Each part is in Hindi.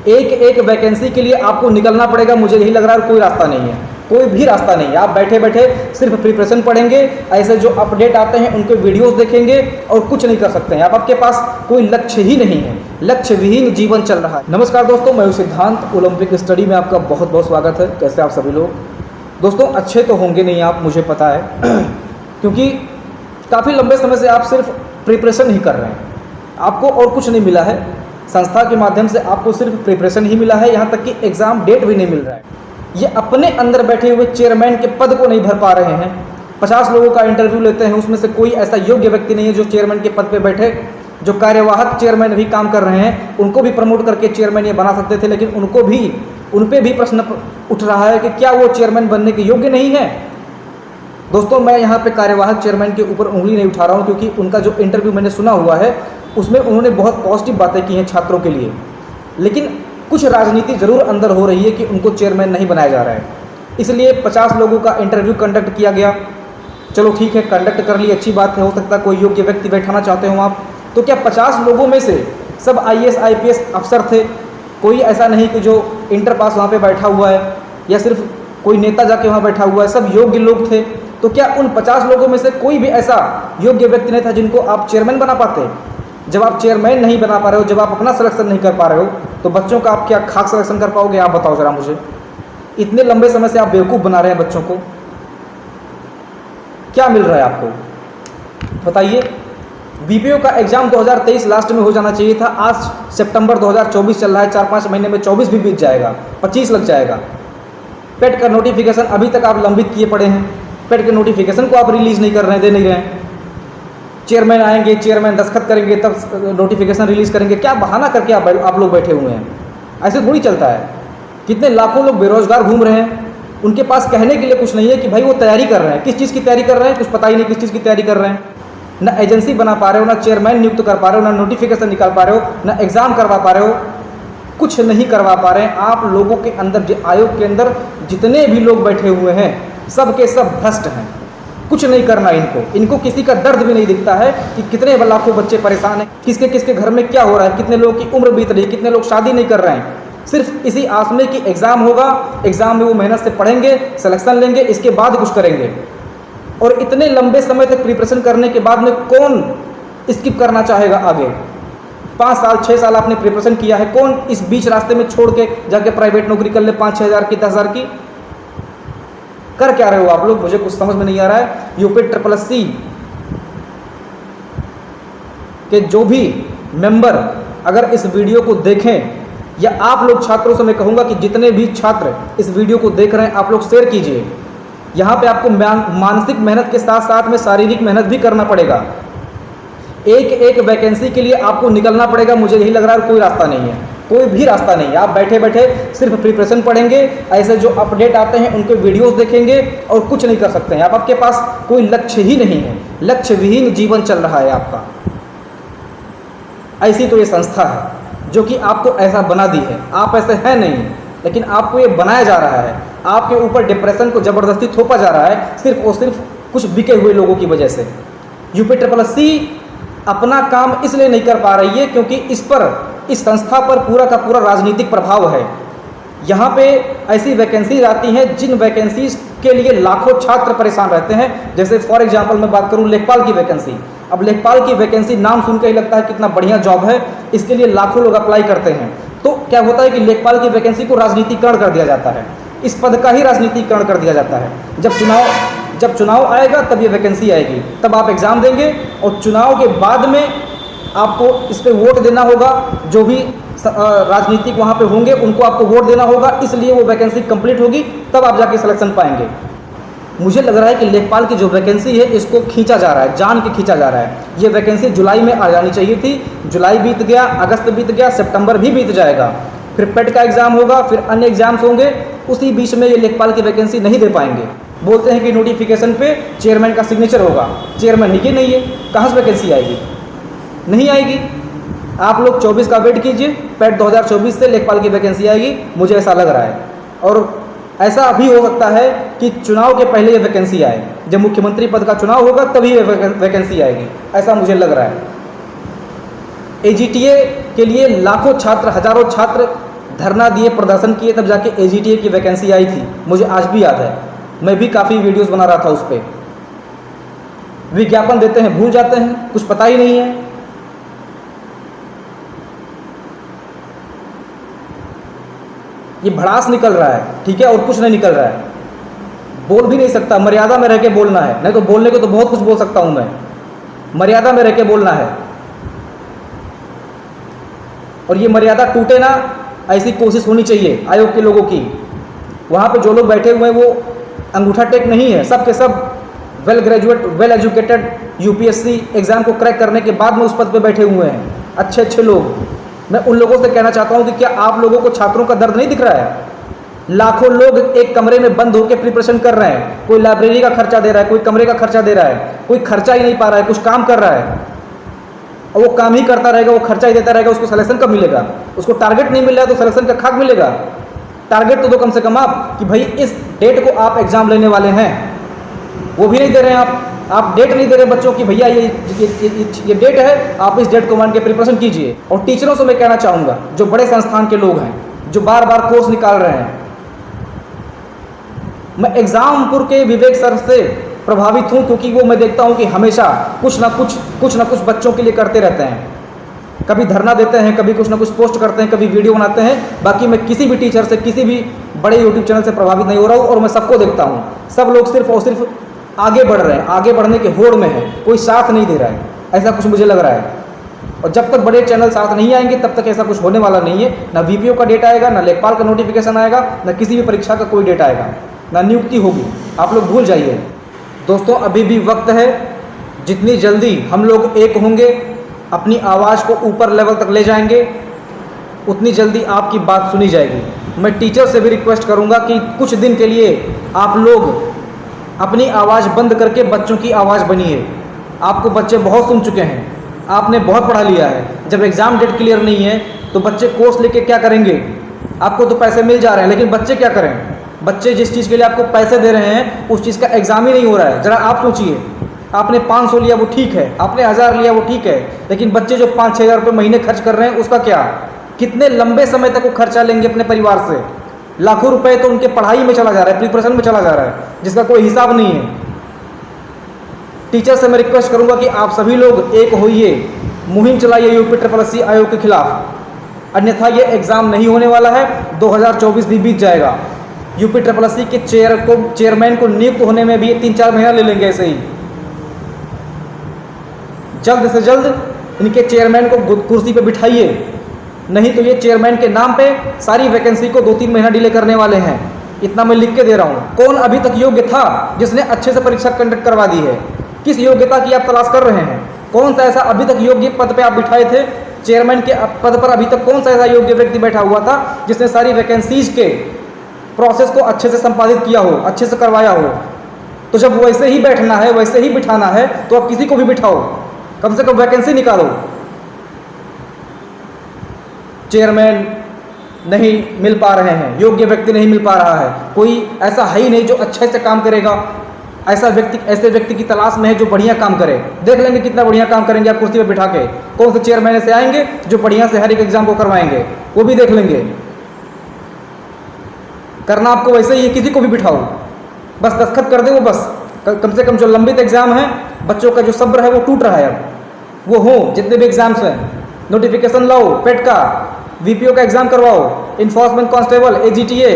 एक एक वैकेंसी के लिए आपको निकलना पड़ेगा, मुझे यही लग रहा है कोई रास्ता नहीं है, कोई भी रास्ता नहीं है। आप बैठे बैठे सिर्फ प्रिपरेशन पढ़ेंगे, ऐसे जो अपडेट आते हैं उनके वीडियोस देखेंगे और कुछ नहीं कर सकते हैं। आपके पास कोई लक्ष्य ही नहीं है, लक्ष्य विहीन जीवन चल रहा है। नमस्कार दोस्तों, मैं हूं सिद्धांत। ओलंपिक स्टडी में आपका बहुत बहुत स्वागत है। कैसे आप सभी लोग? दोस्तों अच्छे तो होंगे नहीं आप, मुझे पता है क्योंकि काफ़ी लंबे समय से आप सिर्फ प्रिपरेशन ही कर रहे हैं, आपको और कुछ नहीं मिला है। संस्था के माध्यम से आपको सिर्फ प्रिपरेशन ही मिला है, यहाँ तक कि एग्ज़ाम डेट भी नहीं मिल रहा है। ये अपने अंदर बैठे हुए चेयरमैन के पद को नहीं भर पा रहे हैं। 50 लोगों का इंटरव्यू लेते हैं, उसमें से कोई ऐसा योग्य व्यक्ति नहीं है जो चेयरमैन के पद पे बैठे। जो कार्यवाहक चेयरमैन भी काम कर रहे हैं उनको भी प्रमोट करके चेयरमैन ये बना सकते थे, लेकिन उन पे भी प्रश्न उठ रहा है कि क्या वो चेयरमैन बनने के योग्य नहीं है। दोस्तों मैं यहाँ पे कार्यवाहक चेयरमैन के ऊपर उंगली नहीं उठा रहा हूँ, क्योंकि उनका जो इंटरव्यू मैंने सुना हुआ है उसमें उन्होंने बहुत पॉजिटिव बातें की हैं छात्रों के लिए, लेकिन कुछ राजनीति जरूर अंदर हो रही है कि उनको चेयरमैन नहीं बनाया जा रहा है। इसलिए 50 लोगों का इंटरव्यू कंडक्ट किया गया। चलो ठीक है, कंडक्ट कर ली, अच्छी बात है। हो सकता है कोई योग्य व्यक्ति बैठाना चाहते हो आप। तो क्या 50 लोगों में से सब IAS IPS अफसर थे? कोई ऐसा नहीं कि जो इंटर पास वहाँ पे बैठा हुआ है या सिर्फ कोई नेता जाके वहाँ बैठा हुआ है, सब योग्य लोग थे। तो क्या उन 50 लोगों में से कोई भी ऐसा योग्य व्यक्ति नहीं था जिनको आप चेयरमैन बना पाते? जब आप चेयरमैन नहीं बना पा रहे हो, जब आप अपना सिलेक्शन नहीं कर पा रहे हो, तो बच्चों का आप क्या खाक सिलेक्शन कर पाओगे? आप बताओ ज़रा मुझे। इतने लंबे समय से आप बेवकूफ़ बना रहे हैं बच्चों को, क्या मिल रहा है आपको बताइए? BPO का एग्ज़ाम 2023 लास्ट में हो जाना चाहिए था। आज सितंबर 2024 चल रहा है, 4-5 महीने में 24 भी बीत जाएगा, 25 लग जाएगा। पेट का नोटिफिकेशन अभी तक आप लंबित किए पड़े हैं। पेट के नोटिफिकेशन को आप रिलीज़ नहीं कर रहे हैं, दे नहीं रहे हैं। चेयरमैन आएंगे, चेयरमैन दस्तखत करेंगे, तब नोटिफिकेशन रिलीज़ करेंगे। क्या बहाना करके आप लोग बैठे हुए हैं? ऐसे थोड़ी चलता है। कितने लाखों लोग बेरोजगार घूम रहे हैं, उनके पास कहने के लिए कुछ नहीं है कि भाई वो तैयारी कर रहे हैं। किस चीज़ की तैयारी कर रहे हैं कुछ पता ही नहीं, किस चीज़ की तैयारी कर रहे हैं। ना एजेंसी बना पा रहे हो, ना चेयरमैन नियुक्त कर पा रहे हो, ना नोटिफिकेशन निकाल पा रहे हो, ना एग्ज़ाम करवा पा रहे हो, कुछ नहीं करवा पा रहे हैं। आप लोगों के अंदर, आयोग के अंदर जितने भी लोग बैठे हुए हैं सब के सब भ्रष्ट हैं। कुछ नहीं करना इनको किसी का दर्द भी नहीं दिखता है कि कितने लाखों बच्चे परेशान हैं, किसके किसके घर में क्या हो रहा है, कितने लोगों की उम्र बीत रही है, कितने लोग शादी नहीं कर रहे हैं। सिर्फ इसी आस में कि एग्ज़ाम होगा, एग्ज़ाम में वो मेहनत से पढ़ेंगे, सिलेक्शन लेंगे, इसके बाद कुछ करेंगे। और इतने लंबे समय तक प्रिपरेशन करने के बाद में कौन स्किप करना चाहेगा आगे? 5 साल 6 साल आपने प्रिपरेशन किया है, कौन इस बीच रास्ते में छोड़ के जाके प्राइवेट नौकरी कर ले 5-6 हज़ार की, 10 हज़ार की? कर क्या रहे हो आप लोग? मुझे कुछ समझ में नहीं आ रहा है। UPSSC के जो भी मेंबर अगर इस वीडियो को देखें, या आप लोग छात्रों से मैं कहूँगा कि जितने भी छात्र इस वीडियो को देख रहे हैं आप लोग शेयर कीजिए। यहाँ पे आपको मानसिक मेहनत के साथ साथ में शारीरिक मेहनत भी करना पड़ेगा। एक एक वैकेंसी के लिए आपको निकलना पड़ेगा, मुझे यही लग रहा है कोई रास्ता नहीं है, कोई भी रास्ता नहीं है। आप बैठे बैठे सिर्फ प्रिपरेशन पढ़ेंगे, ऐसे जो अपडेट आते हैं उनके वीडियोस देखेंगे और कुछ नहीं कर सकते हैं। आपके पास कोई लक्ष्य ही नहीं है, लक्ष्य विहीन जीवन चल रहा है आपका। ऐसी तो ये संस्था है जो कि आपको ऐसा बना दी है। आप ऐसे हैं नहीं, लेकिन आपको ये बनाया जा रहा है। आपके ऊपर डिप्रेशन को ज़बरदस्ती थोपा जा रहा है, सिर्फ और सिर्फ कुछ बिके हुए लोगों की वजह से। UPSSC अपना काम इसलिए नहीं कर पा रही है क्योंकि इस संस्था पर पूरा का पूरा राजनीतिक प्रभाव है। यहाँ पे ऐसी वैकेंसीज आती हैं जिन वैकेंसीज के लिए लाखों छात्र परेशान रहते हैं। जैसे फॉर एग्जांपल मैं बात करूँ लेखपाल की वैकेंसी। अब लेखपाल की वैकेंसी नाम सुन के ही लगता है कितना बढ़िया जॉब है, इसके लिए लाखों लोग अप्लाई करते हैं। तो क्या होता है कि लेखपाल की वैकेंसी को राजनीतिकरण कर दिया जाता है, इस पद का ही राजनीतिकरण कर दिया जाता है। जब चुनाव आएगा तब ये वैकेंसी आएगी, तब आप एग्ज़ाम देंगे और चुनाव के बाद में आपको इस पर वोट देना होगा। जो भी राजनीतिक वहाँ पे होंगे उनको आपको वोट देना होगा, इसलिए वो वैकेंसी कंप्लीट होगी, तब आप जाके सिलेक्शन पाएंगे। मुझे लग रहा है कि लेखपाल की जो वैकेंसी है इसको खींचा जा रहा है, जान के खींचा जा रहा है। ये वैकेंसी जुलाई में आ जानी चाहिए थी, जुलाई बीत गया, अगस्त बीत गया, सितंबर भी बीत जाएगा, फिर पेट का एग्ज़ाम होगा, फिर अन्य एग्जाम्स होंगे। उसी बीच में ये लेखपाल की वैकेंसी नहीं दे पाएंगे। बोलते हैं कि नोटिफिकेशन पे चेयरमैन का सिग्नेचर होगा, चेयरमैन है कि नहीं है, कहाँ से वैकेंसी आएगी? नहीं आएगी। आप लोग 24 का वेट कीजिए, पेट 2024 से लेखपाल की वैकेंसी आएगी, मुझे ऐसा लग रहा है। और ऐसा भी हो सकता है कि चुनाव के पहले ये वैकेंसी आए, जब मुख्यमंत्री पद का चुनाव होगा तभी ये वैकेंसी आएगी, ऐसा मुझे लग रहा है। AGTA के लिए लाखों छात्र, हजारों छात्र धरना दिए, प्रदर्शन किए, तब जाके AGTA की वैकेंसी आई थी। मुझे आज भी याद है, मैं भी काफ़ी वीडियोस बना रहा था उस पर। विज्ञापन देते हैं, भूल जाते हैं, कुछ पता ही नहीं है। ये भड़ास निकल रहा है, ठीक है, और कुछ नहीं निकल रहा है। बोल भी नहीं सकता, मर्यादा में रह के बोलना है, नहीं तो बोलने को तो बहुत कुछ बोल सकता हूं मैं, मर्यादा में रह के बोलना है। और ये मर्यादा टूटे ना, ऐसी कोशिश होनी चाहिए आयोग के लोगों की। वहाँ पे जो लोग बैठे हुए हैं वो अंगूठा टेक नहीं है, सब के सब well graduate, well educated, UPSC exam को क्रैक करने के बाद में उस पद पे बैठे हुए हैं, अच्छे अच्छे लोग। मैं उन लोगों से कहना चाहता हूँ कि क्या आप लोगों को छात्रों का दर्द नहीं दिख रहा है? लाखों लोग एक कमरे में बंद होकर प्रिपरेशन कर रहे हैं, कोई लाइब्रेरी का खर्चा दे रहा है, कोई कमरे का खर्चा दे रहा है, कोई खर्चा ही नहीं पा रहा है, कुछ काम कर रहा है और वो काम ही करता रहेगा, वो खर्चा ही देता रहेगा, उसको सिलेक्शन कब मिलेगा? उसको टारगेट नहीं मिल रहा है तो सिलेक्शन का खाक मिलेगा? टारगेट तो दो कम से कम आप, कि भाई इस डेट को आप एग्जाम लेने वाले हैं, वो भी नहीं दे रहे हैं आप डेट नहीं दे रहे बच्चों की, भैया ये डेट है, आप इस डेट को मान के प्रिपरेशन कीजिए। और टीचरों से मैं कहना चाहूँगा, जो बड़े संस्थान के लोग हैं, जो बार बार कोर्स निकाल रहे हैं, मैं एग्जामपुर के विवेक सर से प्रभावित हूँ, क्योंकि वो मैं देखता हूँ कि हमेशा कुछ ना कुछ बच्चों के लिए करते रहते हैं। कभी धरना देते हैं, कभी कुछ ना कुछ पोस्ट करते हैं, कभी वीडियो बनाते हैं। बाकी मैं किसी भी टीचर से, किसी भी बड़े यूट्यूब चैनल से प्रभावित नहीं हो रहा हूँ, और मैं सबको देखता हूँ, सब लोग सिर्फ और सिर्फ आगे बढ़ रहे हैं, आगे बढ़ने के होड़ में है, कोई साथ नहीं दे रहा है, ऐसा कुछ मुझे लग रहा है। और जब तक बड़े चैनल साथ नहीं आएंगे तब तक ऐसा कुछ होने वाला नहीं है। ना VPO का डेट आएगा, ना लेखपाल का नोटिफिकेशन आएगा, ना किसी भी परीक्षा का कोई डेट आएगा, ना नियुक्ति होगी, आप लोग भूल जाइए। दोस्तों, अभी भी वक्त है, जितनी जल्दी हम लोग एक होंगे, अपनी आवाज़ को ऊपर लेवल तक ले जाएंगे, उतनी जल्दी आपकी बात सुनी जाएगी। मैं टीचर से भी रिक्वेस्ट करूंगा कि कुछ दिन के लिए आप लोग अपनी आवाज़ बंद करके बच्चों की आवाज़ बनिए। आपको बच्चे बहुत सुन चुके हैं, आपने बहुत पढ़ा लिया है। जब एग्ज़ाम डेट क्लियर नहीं है तो बच्चे कोर्स लेके क्या करेंगे? आपको तो पैसे मिल जा रहे हैं, लेकिन बच्चे क्या करें? बच्चे जिस चीज़ के लिए आपको पैसे दे रहे हैं उस चीज़ का एग्ज़ाम ही नहीं हो रहा है। ज़रा आप सोचिए, आपने 500 लिया वो ठीक है, आपने 1000 लिया वो ठीक है, लेकिन बच्चे जो 5-6 हज़ार रुपये महीने खर्च कर रहे हैं उसका क्या? कितने लंबे समय तक वो खर्चा लेंगे अपने परिवार से? लाखों रुपए तो उनके पढ़ाई में चला जा रहा है, प्रिपरेशन में चला जा रहा है, जिसका कोई हिसाब नहीं है। टीचर से मैं रिक्वेस्ट करूंगा कि आप सभी लोग एक होइए, मुहिम चलाइए UPSSC आयोग के खिलाफ, अन्यथा ये एग्ज़ाम नहीं होने वाला है। 2024 भी बीत जाएगा। UPSSC के चेयरमैन को नियुक्त होने में भी 3-4 महीना ले लेंगे ऐसे ही। जल्द से जल्द इनके चेयरमैन को कुर्सी पे बिठाइए, नहीं तो ये चेयरमैन के नाम पे सारी वैकेंसी को 2-3 महीना डिले करने वाले हैं। इतना मैं लिख के दे रहा हूँ। कौन अभी तक योग्य था जिसने अच्छे से परीक्षा कंडक्ट करवा दी है? किस योग्यता की आप तलाश कर रहे हैं? कौन सा ऐसा अभी तक योग्य पद पे आप बिठाए थे? चेयरमैन के पद पर अभी तक कौन सा ऐसा योग्य व्यक्ति बैठा हुआ था जिसने सारी वैकेंसीज के प्रोसेस को अच्छे से संपादित किया हो, अच्छे से करवाया हो? तो जब वैसे ही बैठना है, वैसे ही बिठाना है, तो आप किसी को भी बिठाओ, कम से कम वैकेंसी निकालो। चेयरमैन नहीं मिल पा रहे हैं, योग्य व्यक्ति नहीं मिल पा रहा है, कोई ऐसा है ही नहीं जो अच्छे से काम करेगा। ऐसे व्यक्ति की तलाश में है जो बढ़िया काम करे। देख लेंगे कितना बढ़िया काम करेंगे आप कुर्सी पे बिठा के। कौन से चेयरमैन से आएंगे जो बढ़िया से हर एक एग्जाम को करवाएंगे, वो भी देख लेंगे। करना आपको वैसे ही, किसी को भी बिठाओ, बस दस्तखत कर दे वो, बस कम से कम जो लंबित एग्जाम है, बच्चों का जो सब्र है वो टूट रहा है, अब वो हो जितने भी एग्जाम्स हैं, नोटिफिकेशन लाओ, पेट का, VPO का एग्जाम करवाओ, enforcement constable, AGTA,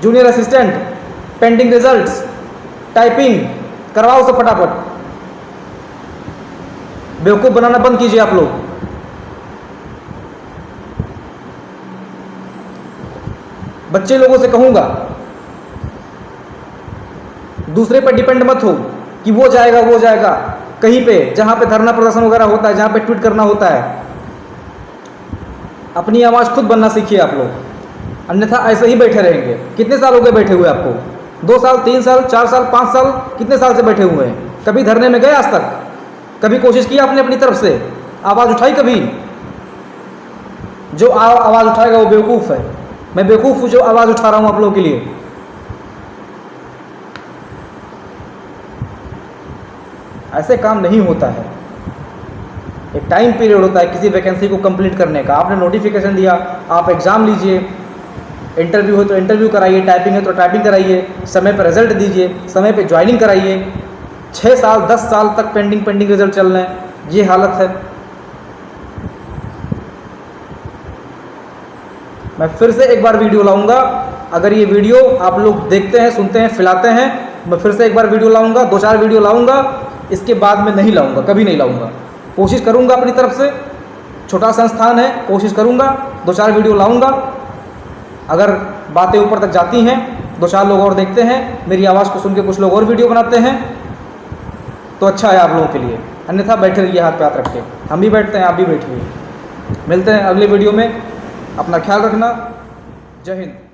junior assistant, pending results, typing करवाओ सब फटाफट। बेवकूफ़ बनाना बंद कीजिए आप लोग। बच्चे लोगों से कहूंगा, दूसरे पर डिपेंड मत हो कि वो जाएगा कहीं पे, जहां पे धरना प्रदर्शन वगैरह होता है, जहां पे ट्वीट करना होता है। अपनी आवाज़ खुद बनना सीखिए आप लोग, अन्यथा ऐसे ही बैठे रहेंगे। कितने साल हो गए बैठे हुए आपको? 2 साल, 3 साल, 4 साल, 5 साल, कितने साल से बैठे हुए हैं? कभी धरने में गए आज तक? कभी कोशिश की आपने अपनी तरफ से? आवाज़ उठाई कभी? जो आवाज़ उठाएगा वो बेवकूफ़ है। मैं बेवकूफ़ हूँ जो आवाज़ उठा रहा हूँ आप लोगों के लिए। ऐसे काम नहीं होता है। एक टाइम पीरियड होता है किसी वैकेंसी को कंप्लीट करने का। आपने नोटिफिकेशन दिया, आप एग्ज़ाम लीजिए, इंटरव्यू हो तो इंटरव्यू कराइए, टाइपिंग है तो टाइपिंग कराइए, समय पर रिजल्ट दीजिए, समय पर ज्वाइनिंग कराइए। 6 साल 10 साल तक पेंडिंग रिजल्ट चल रहे हैं, ये हालत है। मैं फिर से एक बार वीडियो लाऊंगा, अगर ये वीडियो आप लोग देखते हैं, सुनते हैं, फैलाते हैं, मैं फिर से एक बार वीडियो लाऊंगा, 2-4 वीडियो लाऊंगा, इसके बाद में नहीं लाऊंगा, कभी नहीं लाऊंगा। कोशिश करूंगा अपनी तरफ से, छोटा संस्थान है, कोशिश करूंगा 2-4 वीडियो लाऊंगा। अगर बातें ऊपर तक जाती हैं, 2-4 लोग और देखते हैं, मेरी आवाज़ को सुन के कुछ लोग और वीडियो बनाते हैं, तो अच्छा है आप लोगों के लिए। अन्यथा बैठे रहिए हाथ पे हाथ रख के, हम भी बैठते हैं, आप भी बैठिए। मिलते हैं अगले वीडियो में, अपना ख्याल रखना। जय हिंद।